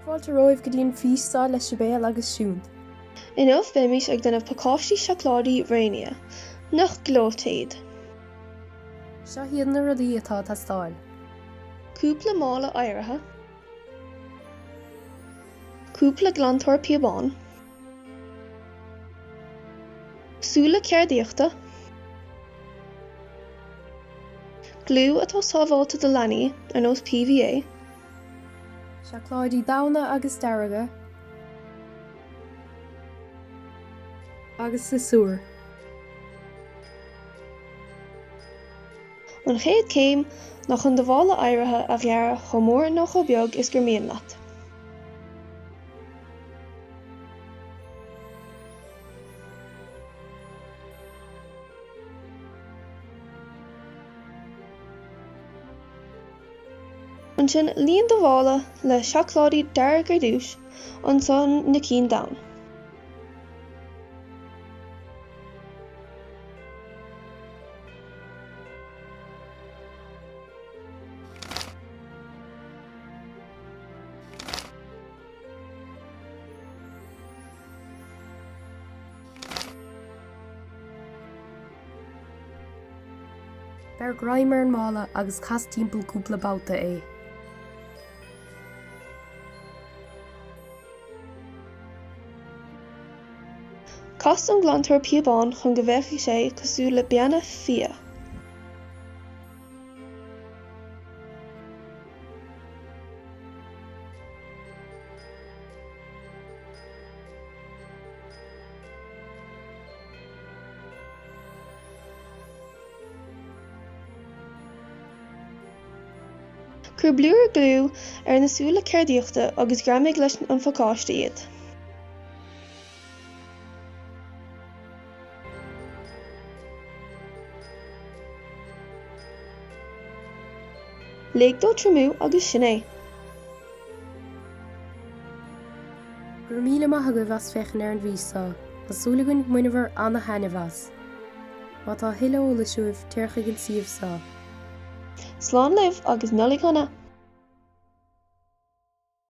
Fáilte roimh go dtíon féiseáin le Sibéal agus Siún. In óh bheimís ag denmh pacáistí seachládaí Réinfhia, nach ghleoite. Seo hiad na rudaí atá tá stáil. Cúpla mála éirithe, cúpla ghleantar piabán, súla chairdeachta, glú atá sábháilte do leanaí ar nós PVA, Seachláidí damhna agus deaga, agus sa suair. an chéad céim nach chun do bhála éirithe a bhearr chomh mór nó chomh beag is gur mian leat. An sin líon do bhála le seachládaí dearg ar dúis an son na cín domhan. Bear graimar an mála agus cas timpeall cúpla báta é. Cas an ghleantar piabán chun go bhfeiceadh sé cosúil le Réinfhia. Cur bliúr glú ar na súla chairdeachta agus gramig leis an pacáistí iad. Léigdó trimú agus sin é. Gur míle maith go bheas fechan ar an bhíosá, asúlagann muinmhar anna hainmhas. Má tá huile óla siúibh tíorcha an siomhsá. Slán libh agus nollag honna.